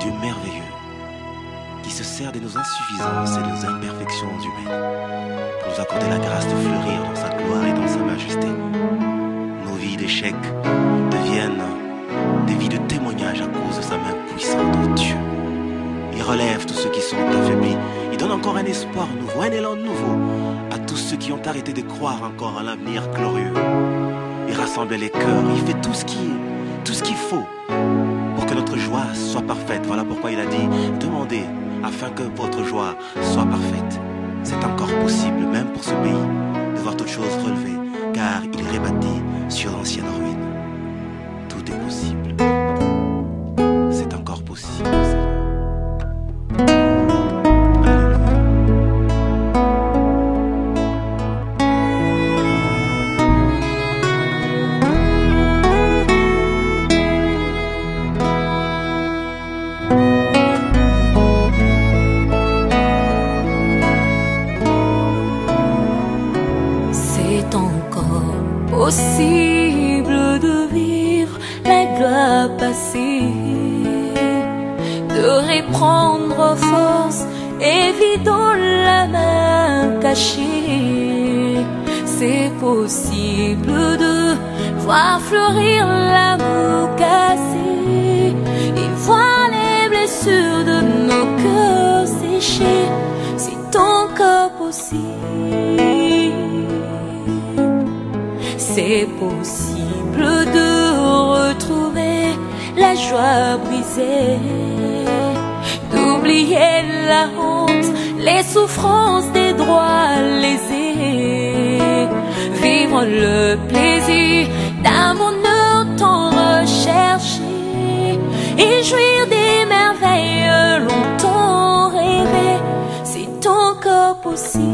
Dieu merveilleux qui se sert de nos insuffisances et de nos imperfections humaines pour nous accorder la grâce de fleurir dans sa gloire et dans sa majesté. Nos vies d'échecs deviennent des vies de témoignage à cause de sa main puissante, oh Dieu. Il relève tous ceux qui sont affaiblis. Il donne encore un espoir nouveau, un élan nouveau à tous ceux qui ont arrêté de croire encore à l'avenir glorieux. Il rassemble les cœurs, il fait tout ce qu'il faut pour que notre joie soit parfaite. Voilà pourquoi il a dit, demandez afin que votre joie soit parfaite. C'est encore possible, même pour ce pays, de voir toutes choses relevées, car il rebâtit sur l'ancienne ruine. Tout est possible. C'est encore possible, Seigneur. Possible de vivre la gloire passée, de reprendre force et vidant la main cachée. C'est possible de voir fleurir l'amour cassé et voir les blessures de nos cœurs séchés. C'est encore possible. C'est possible de retrouver la joie brisée, d'oublier la honte, les souffrances des droits lésés, vivre le plaisir d'un bonheur tant recherché et jouir des merveilles longtemps rêvées. C'est encore possible.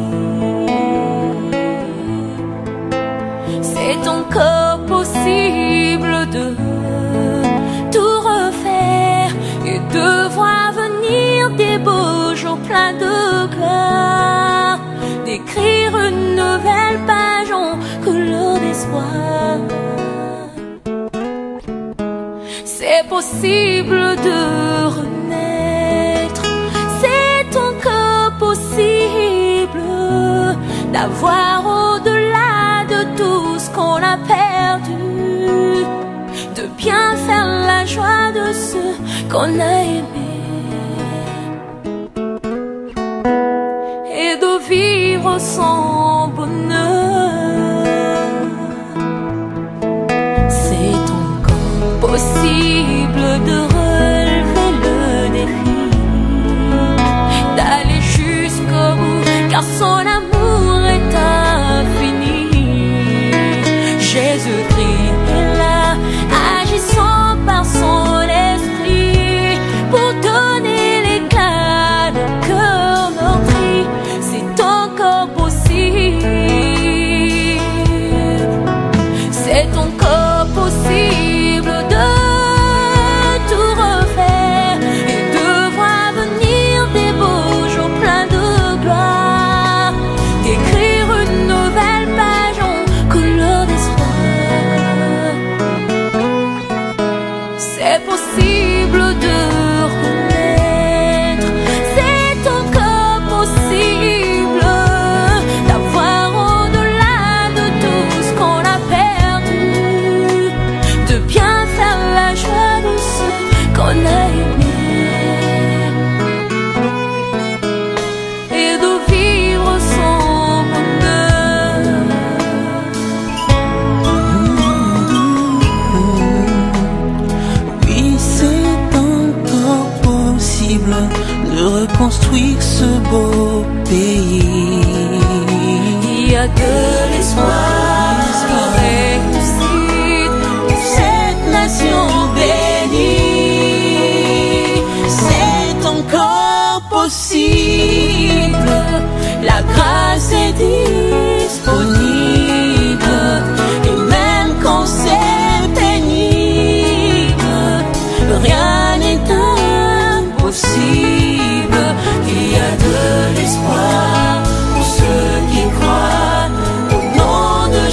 C'est encore possible de tout refaire et de voir venir des beaux jours pleins de gloire, d'écrire une nouvelle page en couleur d'espoir. C'est possible de renaître, c'est encore possible d'avoir au-delà de tout ce qu'on a perdu, de bien faire la joie de ceux qu'on a aimés et de vivre sans bonheur. C'est encore possible de relever le défi, d'aller jusqu'au bout, car son amour est infini. Jésus-Christ est là, agissant par son esprit pour donner l'éclat d'un cœur meurtri. C'est encore possible. C'est encore possible de tout refaire et de voir venir des beaux jours pleins de gloire, d'écrire une nouvelle page en couleur d'espoir. C'est possible de renaître, c'est encore possible d'avoir au-delà de tout ce qu'on a perdu, de bien faire la joie de ceux qu'on a aimés et de vivre sans bonheur. Oui, c'est encore possible de reconstruire ce beau pays. Il y a de l'espoir de réussite pour cette nation bénie. C'est encore possible, La grâce est disponible et même quand c'est pénible, rien n'est impossible. Il y a de l'espoir pour ceux qui croient au nom de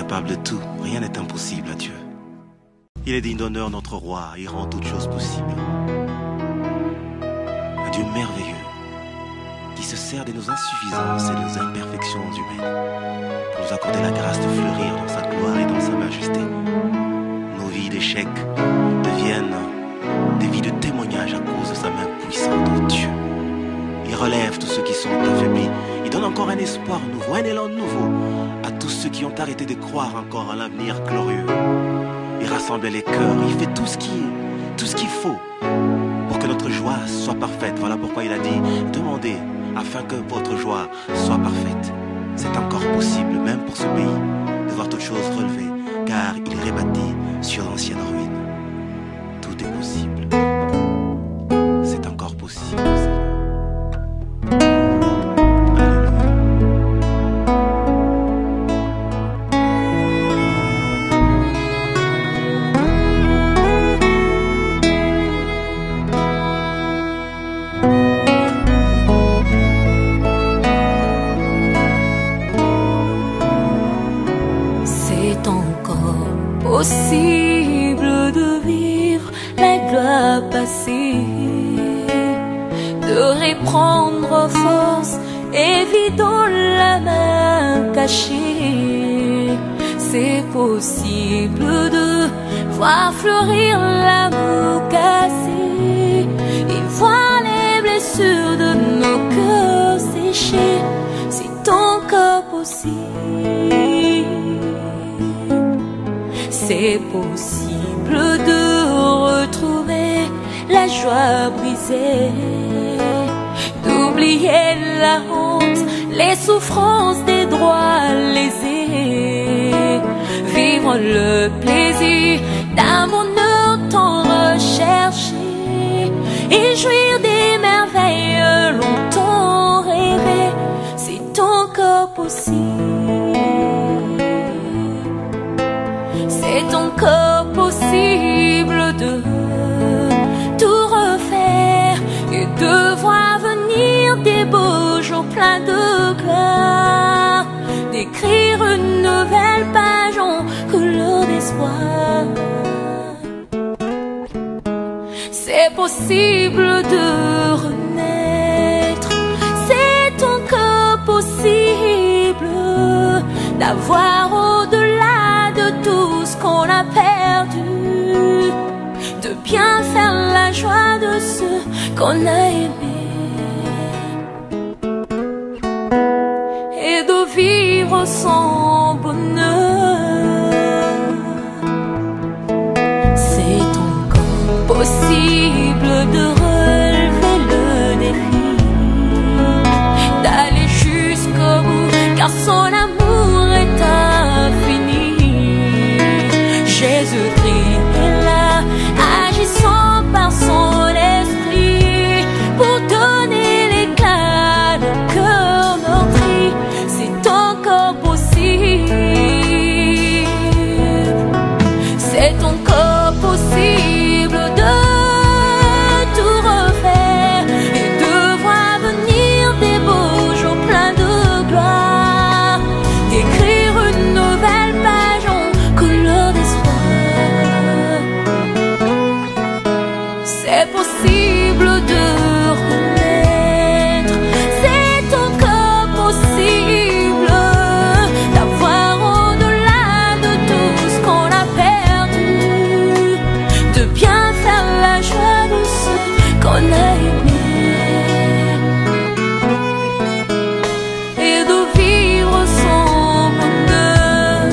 capable de tout, rien n'est impossible à Dieu. Il est digne d'honneur notre roi, il rend toutes choses possibles. Un Dieu merveilleux, qui se sert de nos insuffisances et de nos imperfections humaines, pour nous accorder la grâce de fleurir dans sa gloire et dans sa majesté. Nos vies d'échecs deviennent des vies de témoignage à cause de sa main puissante, oh Dieu. Il relève tous ceux qui sont affaiblis. Il donne encore un espoir nouveau, un élan nouveau à tous ceux qui ont arrêté de croire encore à l'avenir glorieux. Il rassemble les cœurs, il fait tout ce qu'il faut pour que notre joie soit parfaite. Voilà pourquoi il a dit, demandez afin que votre joie soit parfaite. C'est encore possible, même pour ce pays, de voir toutes choses relevées, car il est rebâti sur l'ancienne ruine. Tout est possible. C'est encore possible. Possible de vivre la gloire passée, de reprendre force et vie dans la main cachée. C'est possible de voir fleurir l'amour cassé et voir les blessures de nos cœurs séchés. C'est encore possible. C'est possible de retrouver la joie brisée, d'oublier la honte, les souffrances des droits lésés, vivre le plaisir d'un bonheur tant recherché et jouir des merveilles longtemps rêvées. C'est encore possible. C'est encore possible de tout refaire et de voir venir des beaux jours pleins de gloire, d'écrire une nouvelle page en couleur d'espoir. C'est possible de renaître, c'est encore possible d'avoir au-delà de tout ce qu'on a perdu, de bien faire la joie de ceux qu'on a aimés et de vivre son bonheur. C'est encore possible de relever le défi, d'aller jusqu'au bout, car son amour est infini. Jésus-Christ est là, agissant par son esprit, pour donner l'éclat d'un cœur meurtri. C'est encore possible. C'est encore possible de tout refaire et de voir venir des beaux jours pleins de gloire, d'écrire une nouvelle page en couleur d'espoir. C'est possible de renaître, c'est encore possible d'avoir au-delà de tout ce qu'on a perdu, de bien faire la joie de ceux qu'on a aimés et de vivre son bonheur.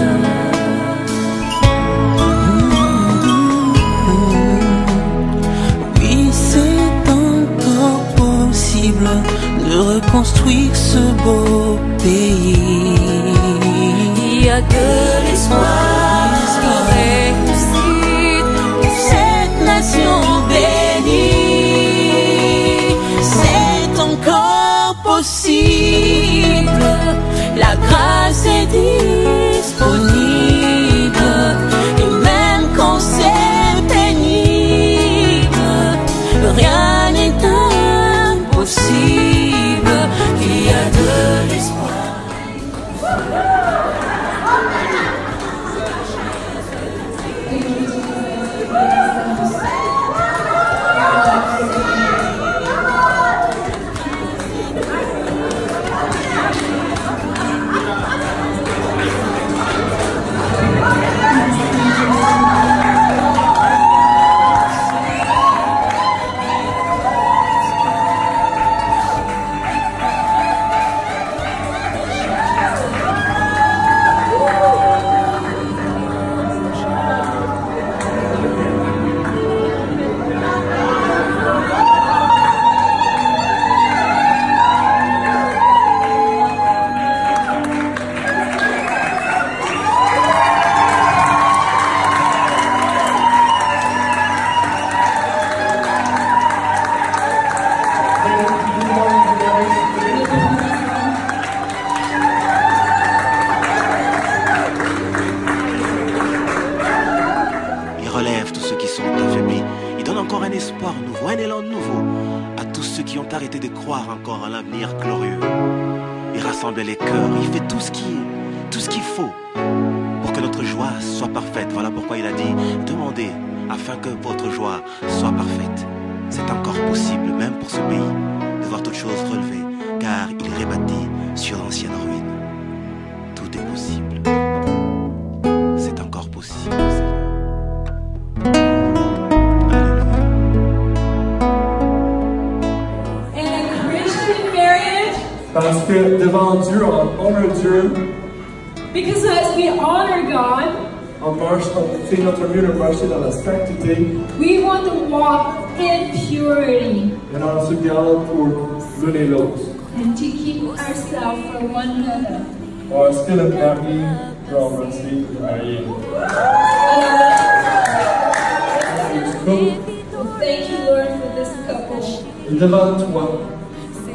Oui, c'est encore possible de reconstruire ce beau pays. Il y a de l'espoir, de réussite pour cette nation bénie. C'est encore possible, La grâce est disponible, et même quand c'est pénible, rien n'est impossible. Il y a de l'espoir. un espoir nouveau, un élan nouveau à tous ceux qui ont arrêté de croire encore à l'avenir glorieux. Il rassemble les cœurs, il fait tout ce qu'il faut pour que notre joie soit parfaite. Voilà pourquoi il a dit, demandez afin que votre joie soit parfaite. C'est encore possible, même pour ce pays, de voir toutes choses relevées, car il est rebâti sur l'ancienne ruine. Tout est possible. C'est encore possible, Seigneur. Alléluia. In a Christian marriage, Parce que devant Dieu, on honore Dieu, because as we honor God, on fait notre mieux de marcher dans la sainteté we want to walk in purity et on se garde pour l'un et l'autre. and to keep ourselves for one another. Alors, est-ce que le mari peut embrasser le marié? Thank you, Lord, for this couple Et devant toi,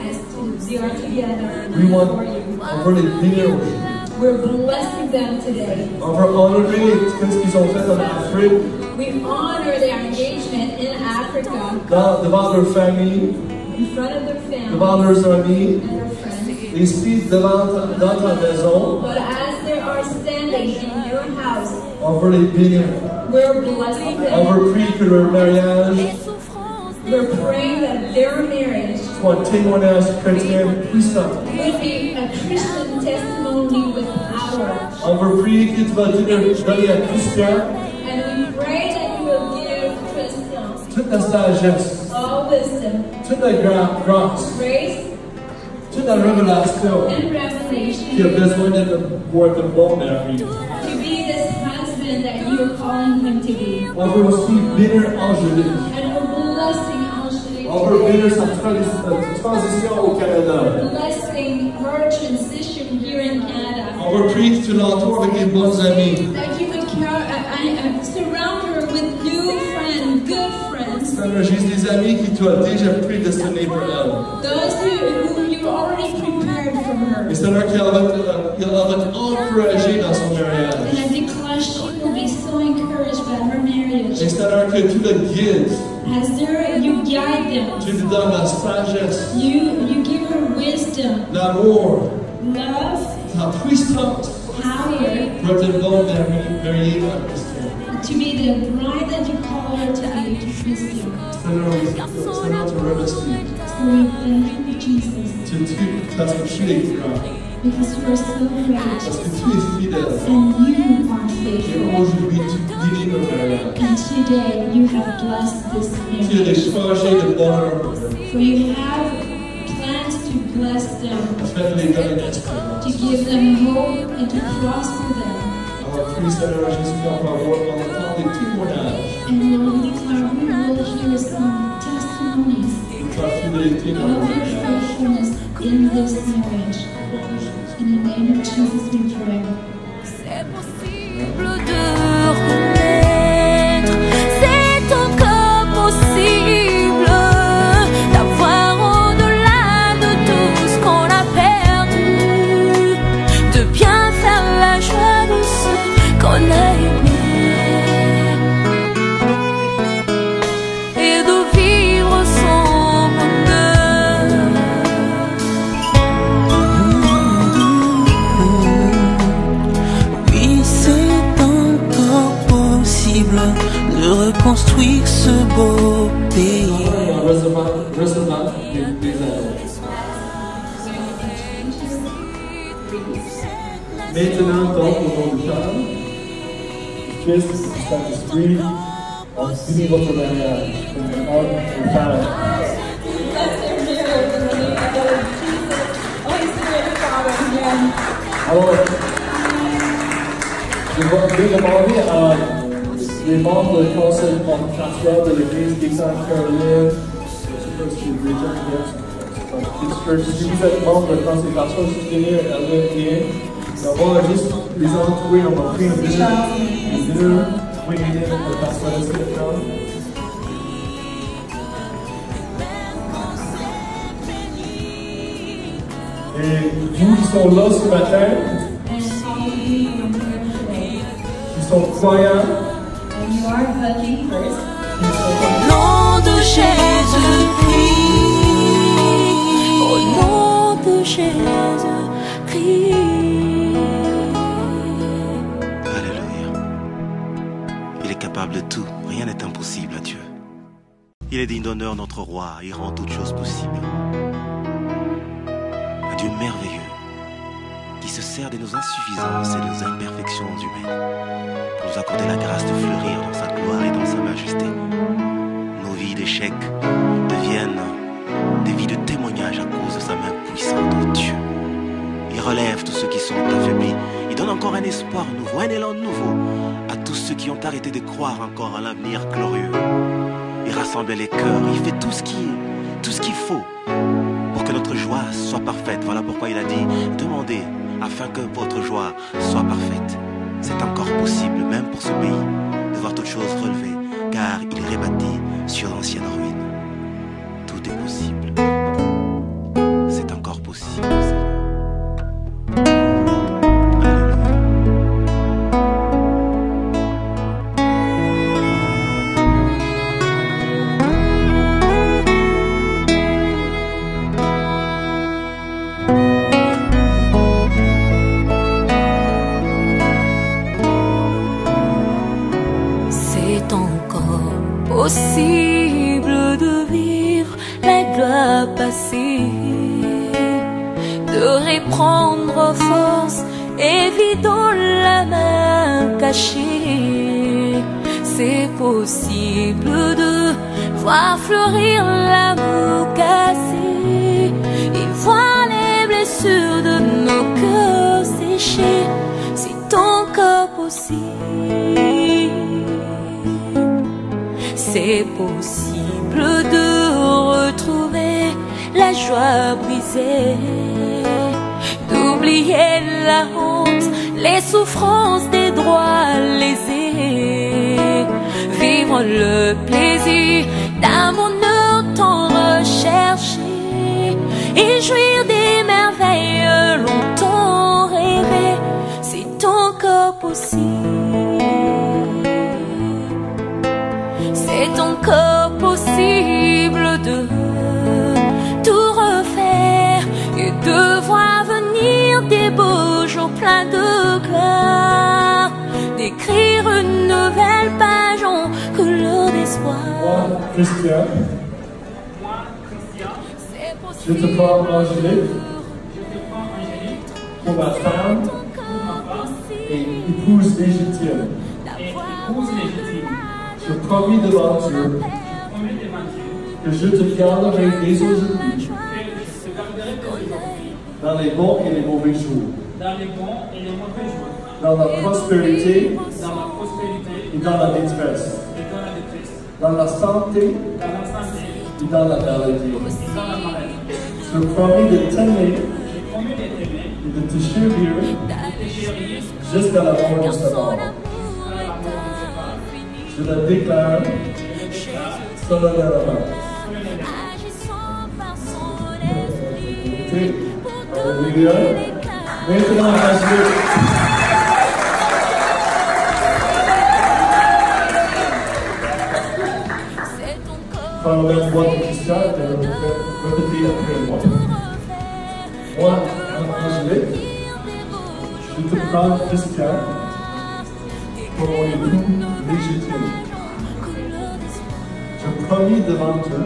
as they are together we want, for you. on veut les bénir aujourd'hui. We're blessing them today. On veut honorer tout ce qu'ils ont fait en Afrique, We honor their engagement in Africa devant leur famille, in front of their family devant leurs amis, and their friends. et ici dans ta maison, But as they are standing in your house, on veut les bénir. we're blessing On them. veut prier que leur mariage We're praying that their marriage soit un témoignage chrétien puissant. would be a Christian testimony with power. On veut prier que tu vas donner à Christian And we pray that you will give Christian toute la sagesse, all wisdom, toute la grâce, grace, toute la révélation and qui a revelation besoin pour être un bon mari. to be this husband that you are calling him to be. On veut aussi bénir Angélique. And we're blessing Angelique On veut bénir today, sa transition au Canada. blessing her transition here in Canada. On veut prier que tu l'entoures avec des bons amis. That you would surround her with new friends, good friends, Seigneur, j'ai des amis qui tu as déjà prédestinés pour elle. those who you already prepared for her. Et Seigneur, qu'elle va être encouragée dans son mariage. And I declare she will be so encouraged by her marriage. Et Seigneur, que tu le guides, As you guide them, tu lui donnes la sagesse, you give her wisdom, l'amour, love, la puissance power pour être un bon marié à Christian. to be the bride that you call her to be to Christian. Seigneur, te remercie. So we thank you, Jesus, Parce que tu es grand, because you are so great parce que tu es fidèle. and you are Et faithful. aujourd'hui, tu bénis nos mariages. And today you have blessed this Tu marriage. es chargé de bonheur pour eux. For you have plans to bless them, Afin de les donner l'espérance. to give them hope and to prosper them. Alors, prie Seigneur Jésus, qu'on va voir dans le temps des témoignages And Lord, we declare we will hear some testimonies de ta fidélité dans of nos your mariages. faithfulness in this marriage. In the name of Jesus we pray. C'est possible de renaître, c'est encore possible d'avoir au-delà de tout ce qu'on a perdu, de bien faire la joie de ceux qu'on a aimés et de vivre son bonheur. Oui, c'est encore possible de reconstruire ce beau pays. Et en recevant des annonces. Maintenant, donc, au nom du Père, du Fils et du Saint-Esprit, on finit votre mariage comme un homme et une femme. Bless their marriage in the name of Jesus. Holy Spirit, Father, again. Alors, je vais demander à les membres du conseil pastoral de l'église qui Sainte-Caroline, je ne sais pas si c'est déjà bien, si vous êtes membre du conseil pastoral, juste venir à l'un. On va juste les entourer, on va prier un minute, prier le pasteur maintenant. Et vous qui sont là ce matin, And all of you who are here today, qui sont croyants, and you are believers, Au nom de Jésus-Christ, au nom de Jésus-Christ. Alléluia. Il est capable de tout, rien n'est impossible à Dieu. Il est digne d'honneur, notre roi, il rend toutes choses possibles. Un Dieu merveilleux, qui se sert de nos insuffisances et de nos imperfections humaines, pour nous accorder la grâce de fleurir dans sa gloire et dans sa majesté. Nos vies d'échecs deviennent des vies de témoignage à cause de sa main puissante, oh Dieu. Il relève tous ceux qui sont affaiblis. Il donne encore un espoir nouveau, un élan nouveau à tous ceux qui ont arrêté de croire encore à l'avenir glorieux. Il rassemble les cœurs, il fait tout ce qu'il faut pour que notre joie soit parfaite. Voilà pourquoi il a dit, demandez afin que votre joie soit parfaite. C'est encore possible, même pour ce pays, de voir toutes choses relevées, car il rebâtit sur l'ancienne ruine. Tout est possible. C'est encore possible, Seigneur. Possible de vivre la gloire passée, de reprendre force et vider la main cachée. C'est possible de voir fleurir l'amour cassé et voir les blessures de nos cœurs séchés. C'est encore possible. C'est possible de retrouver la joie brisée, d'oublier la honte, les souffrances des droits lésés, vivre le plaisir d'un bonheur tant recherché et jouir des merveilles longtemps rêvées. C'est encore possible. C'est encore possible de tout refaire et de voir venir des beaux jours pleins de gloire, d'écrire une nouvelle page en couleur d'espoir. Moi, Christian, je te prends Angélique pour ma femme et épouse légitime. Je promis devant Dieu que je te garderai dès aujourd'hui dans les bons et les mauvais jours, dans la prospérité et dans la détresse, dans la santé et dans la maladie. Je promis de t'aimer et de te chérir jusqu'à la mort de sa mort. Je la déclare solennellement. Alléluia. Maintenant, Angélique. Parlez-moi de Christian et répétez après moi. Moi, Angélique, je te prends Christian pour mon époux légitime. Je promis devant Dieu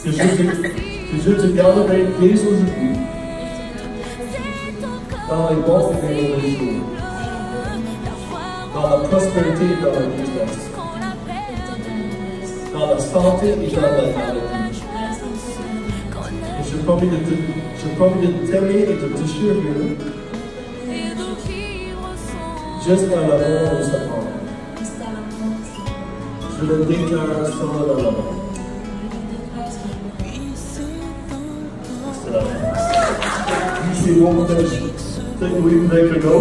que je te garderai dès aujourd'hui dans les bons et les mauvais jours, dans la prospérité et dans la détresse, dans la santé et dans la maladie. Et je promis de t'aimer et de te chérir jusqu'à la mort de sa mort. Je le déclare solennellement. C'est bon, think we make a go.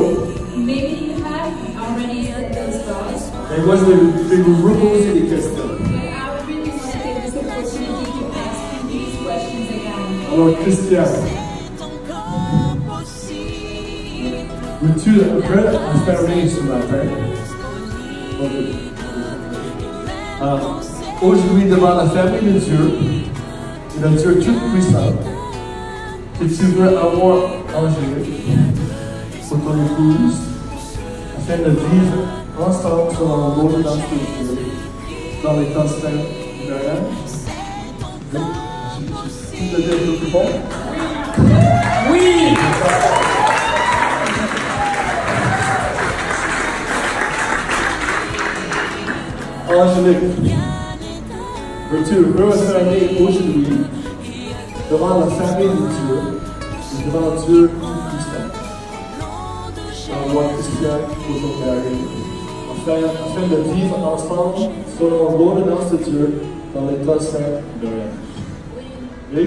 Maybe you have already set those goals. Et moi, je vais vous reposer des questions. But I really want to take this opportunity to ask you these questions again. Alors, Christian, es-tu prêt à faire rien ce matin? Aujourd'hui, devant la famille de Dieu, et le Dieu tout-puissant, que tu veux avoir Angélique pour ton épouse, afin de vivre ensemble selon l'ordonnance de Dieu, dans les temps saints de Marianne. Tu veux dire un peu plus fort? Oui! Angélique, veux-tu refermer aujourd'hui devant la famille de Dieu et devant Dieu tout-puissant, en loi Christian pour ton mari, afin de vivre ensemble selon l'ordonnance de Dieu dans l'état saint de Marianne. Oui?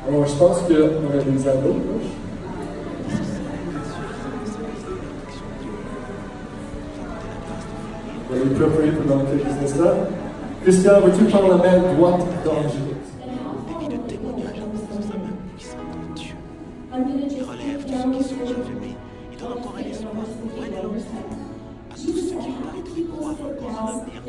Alors, je pense qu'on a des anneaux. On va les préparer pendant quelques instants. Christian, veux-tu prendre la main droite d'Angélique? Des vies de témoignage sous sa main puissante de Dieu. Il relève tous ceux qui sont déjà fermés. Il donne encore un espoir pour elle et l'autre. À tous ceux qui paraît de croire encore en l'avenir.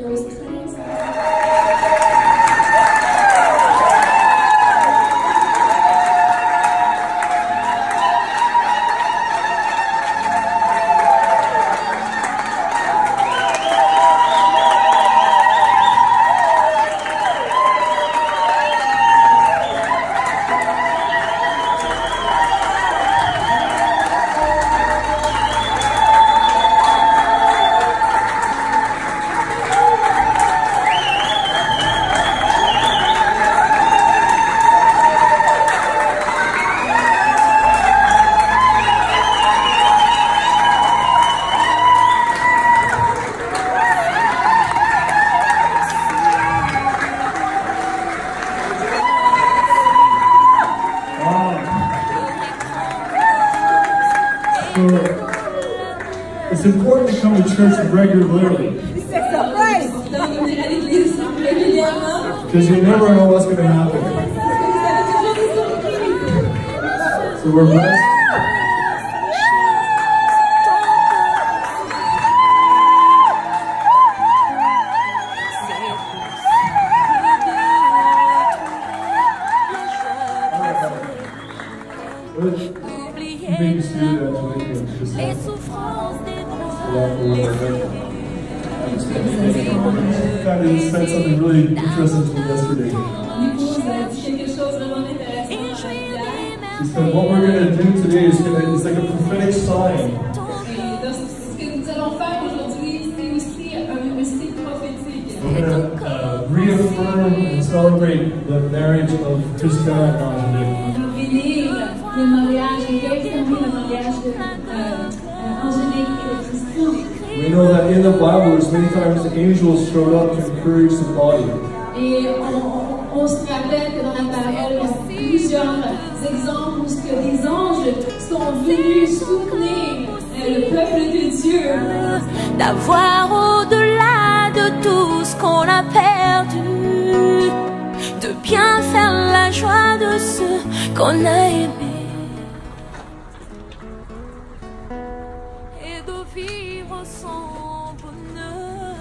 It's important to come to church regularly. Because you never know what's going to happen. So we're blessed. Maybe student Les souffrances des Kind of said something really interesting to me yesterday. She said, what we're going to do today is it's like a prophetic sign. We're going to reaffirm and celebrate the marriage of Christian and Angélique. Le mariage, et réaffirmer le mariage de Angélique et de Christian. We know that in the Bible, there's many times angels showed up to encourage the body. Et on se rappelle que dans la parole, il y a plusieurs exemples où des anges sont venus soutenir le peuple de Dieu. D'avoir au-delà de tout ce qu'on a perdu, de bien faire la joie de ceux qu'on a aimés. Vivre son bonheur,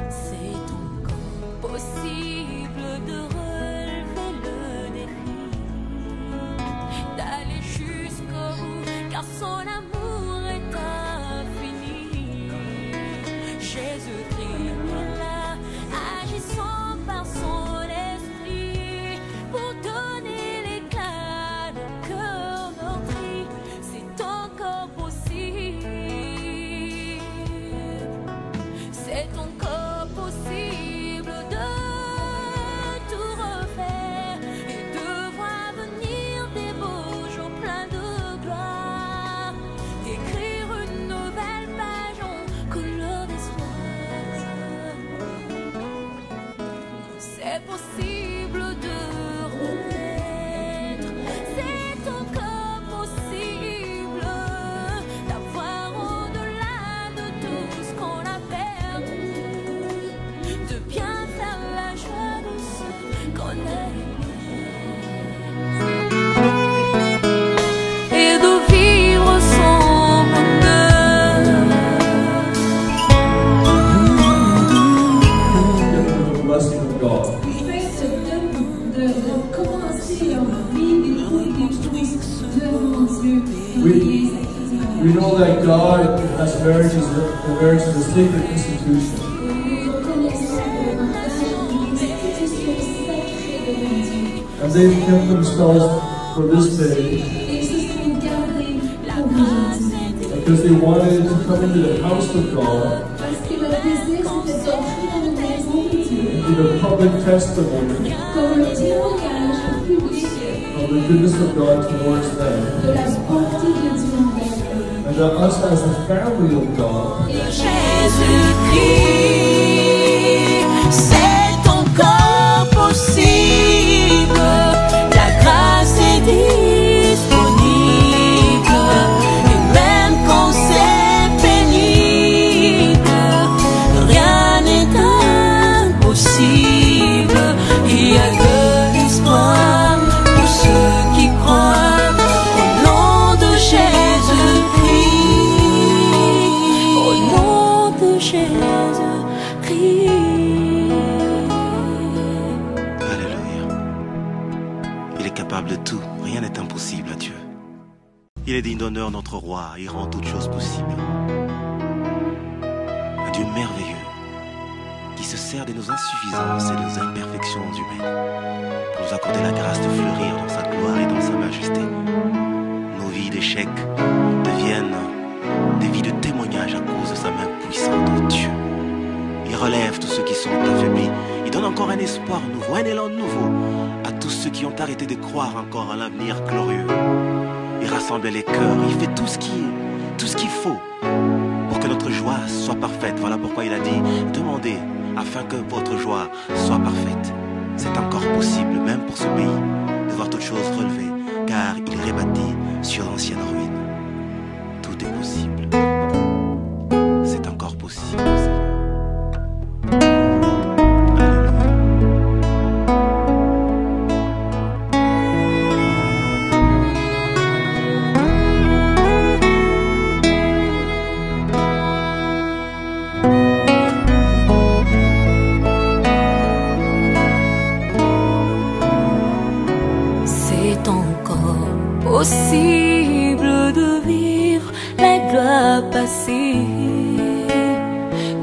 c'est encore possible de relever le défi, d'aller jusqu'au bout, car son amour est infini. Jésus-Christ est là, agissant par son esprit pour the marriage is a sacred institution. Nous reconnaissons que le mariage est une institution sacrée devant Dieu. And they've kept themselves for this day Et ils se sont gardés pour aujourd'hui. because they wanted to come into the house of God Parce que leur désir, c'était d'entrer dans la maison de Dieu and give a public testimony comme un témoignage public of the goodness of God towards them. de la bonté de Dieu envers eux. And that us as the family of God Et Jésus-Christ, c'est encore possible. La grâce est disponible. Et même quand c'est pénible, rien n'est impossible. Il y a de l'espoir pour ceux qui croient au nom de Jésus-Christ. Au nom de Jésus-Christ. Alléluia. Il est capable de tout, rien n'est impossible à Dieu. Il est digne d'honneur, notre roi, il rend toutes choses possibles. Un Dieu merveilleux qui se sert de nos insuffisances et de nos imperfections humaines pour nous accorder la grâce de fleurir dans sa gloire et dans sa majesté. Nos vies d'échecs deviennent des vies de témoignage à cause de sa main puissante, oh Dieu. Il relève tous ceux qui sont affaiblis. Il donne encore un espoir nouveau, un élan nouveau à tous ceux qui ont arrêté de croire encore à l'avenir glorieux. Il rassemble les cœurs, il fait tout ce qu'il faut pour que notre joie soit parfaite. Voilà pourquoi il a dit, demandez afin que votre joie soit parfaite. C'est encore possible, même pour ce pays, de voir toutes choses relevées, car il rebâtit sur l'ancienne ruine. Tout est possible. C'est encore possible, Seigneur. C'est encore possible de vivre la gloire passée,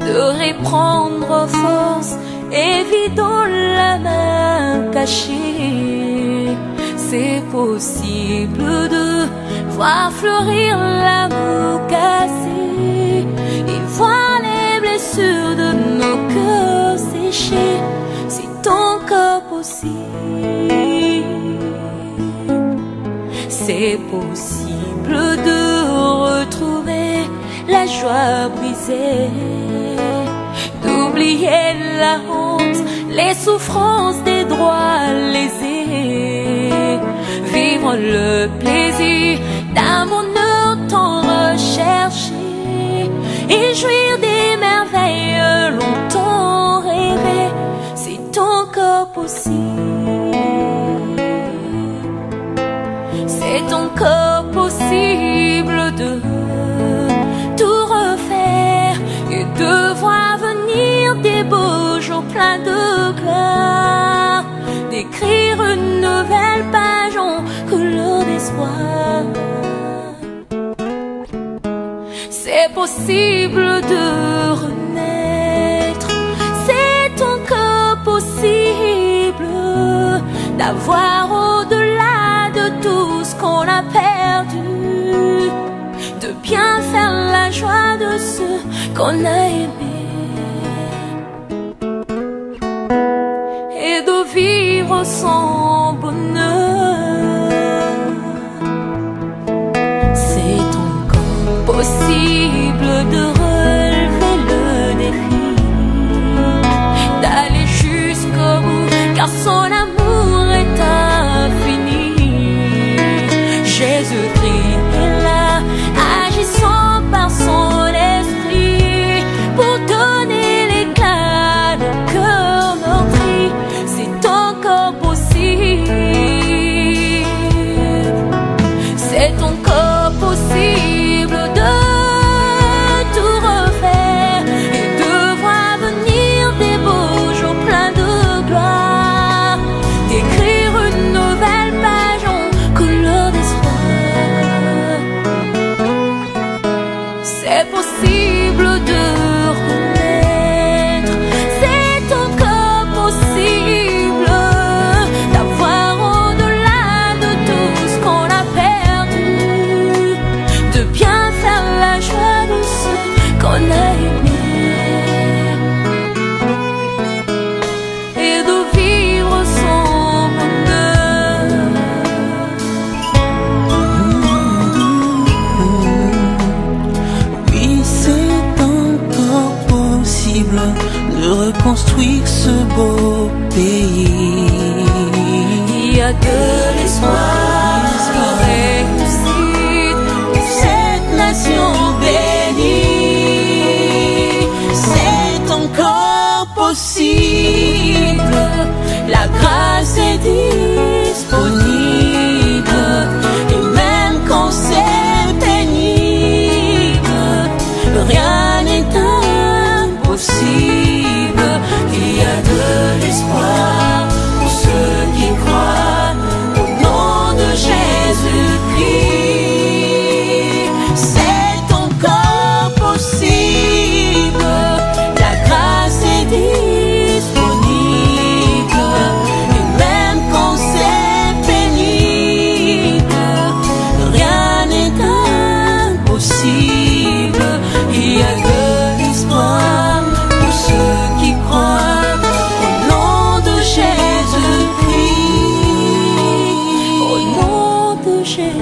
de reprendre force et vie dans la main cachée. C'est possible de voir fleurir l'amour cassé et voir les blessures de nos cœurs séchés. C'est encore possible. C'est possible de retrouver la joie brisée, d'oublier la honte, les souffrances des droits lésés, vivre le plaisir d'un bonheur tant recherché et jouir des merveilles longtemps rêvées. C'est encore possible. C'est encore possible de tout refaire et de voir venir des beaux jours pleins de gloire, d'écrire une nouvelle page en couleur d'espoir. C'est possible de renaître, c'est encore possible d'avoir au-delà de tout ce qu'on a perdu, de bien faire la joie de ceux qu'on a aimés et de vivre son bonheur. C'est encore possible de relever le défi, d'aller jusqu'au bout, car son amour est infini. Jésus-Christ est là, agissant par son esprit, pour donner l'éclat à nos cœurs meurtris. C'est encore possible. possible de reconstruire ce beau pays. Il y a de l'espoir pour réussir pour cette nation bénie. C'est encore possible, la grâce est disponible, et même quand c'est pénible, rien n'est impossible. Il y a de l'espoir pour ceux qui croient au nom de Jésus-Christ. C'est encore possible, la grâce est disponible, et même quand c'est pénible, rien n'est impossible. il y a de l'espoir pour ceux qui croient au nom de Jésus-Christ. Au nom de Jésus-Christ.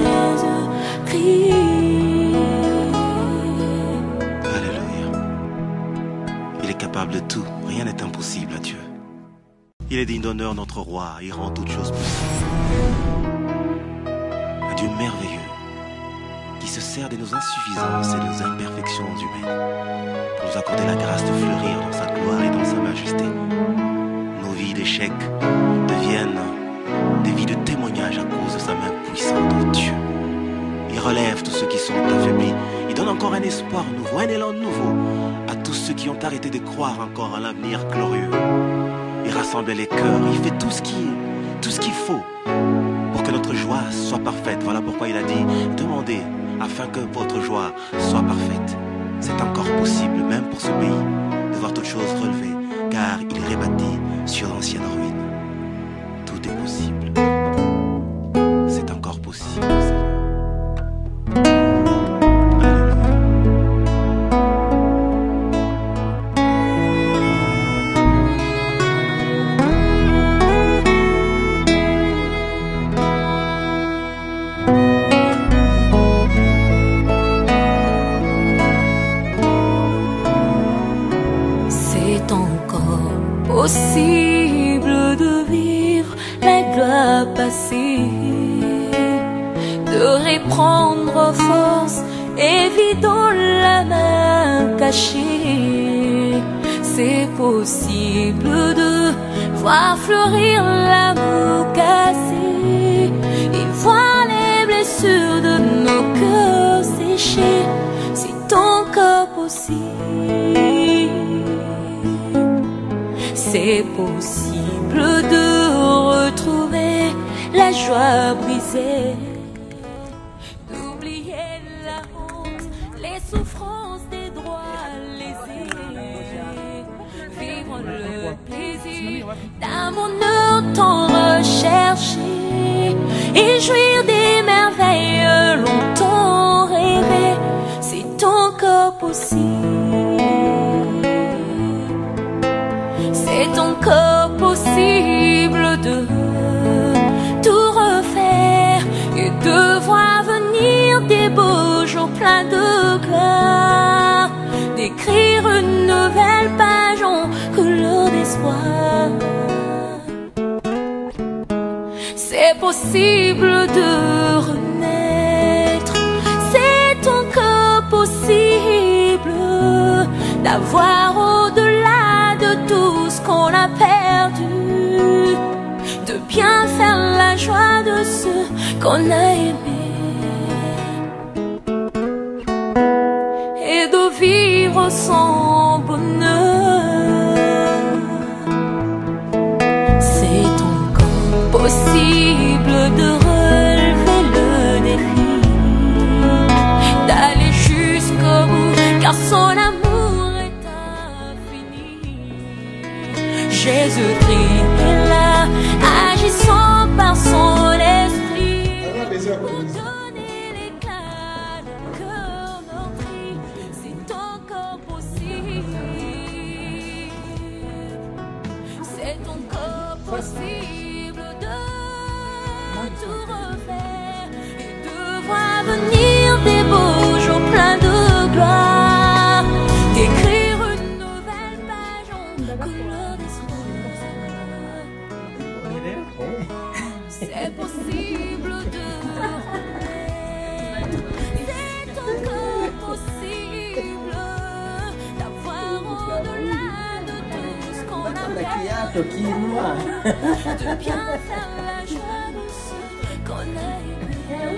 Alléluia. Il est capable de tout, rien n'est impossible à Dieu. Il est digne d'honneur, notre roi, il rend toutes choses possibles. Un Dieu merveilleux, qui se sert de nos insuffisances et de nos imperfections humaines, pour nous accorder la grâce de fleurir dans sa gloire et dans sa majesté. Nos vies d'échecs deviennent des vies de témoignage à cause de sa main puissante, oh Dieu. Il relève tous ceux qui sont affaiblis. Il donne encore un espoir nouveau, un élan nouveau à tous ceux qui ont arrêté de croire encore à l'avenir glorieux. Il rassemble les cœurs, il fait tout ce qu'il faut pour que notre joie soit parfaite. Voilà pourquoi il a dit, demandez afin que votre joie soit parfaite. C'est encore possible, même pour ce pays, de voir toutes choses relevées, car il rebâtit sur l'ancienne ruine. Tout est possible. C'est encore possible, Seigneur. C'est encore possible de vivre la gloire passée, de reprendre force et vider la main cachée. C'est possible de voir fleurir l'amour cassé et voir les blessures de nos cœurs séchés. C'est encore possible. C'est possible de retrouver la joie brisée, d'oublier la honte, les souffrances des droits lésés, vivre le plaisir d'un bonheur tant recherché et jouir des merveilles longtemps rêvées. C'est encore possible. C'est encore possible de tout refaire et de voir venir des beaux jours pleins de gloire, d'écrire une nouvelle page en couleur d'espoir. C'est possible de renaître, c'est encore possible d'avoir au-delà de tout ce qu'on a perdu, de bien faire la joie de ceux qu'on a aimés et de vivre sans bonheur. C'est encore possible de relever le défi, d'aller jusqu'au bout, car son amour est infini. Jésus-Christ est là, agissant par son esprit, pour donner l'éclat de cœur meurtri. C'est encore possible. C'est encore possible de tout refaire et de voir venir des beaux jours pleins de gloire, d'écrire une nouvelle page. couleur des c'est possible de c'est encore possible d'avoir au-delà de tout ce qu'on a fait, de bien faire la joie de ceux qu'on a aimés.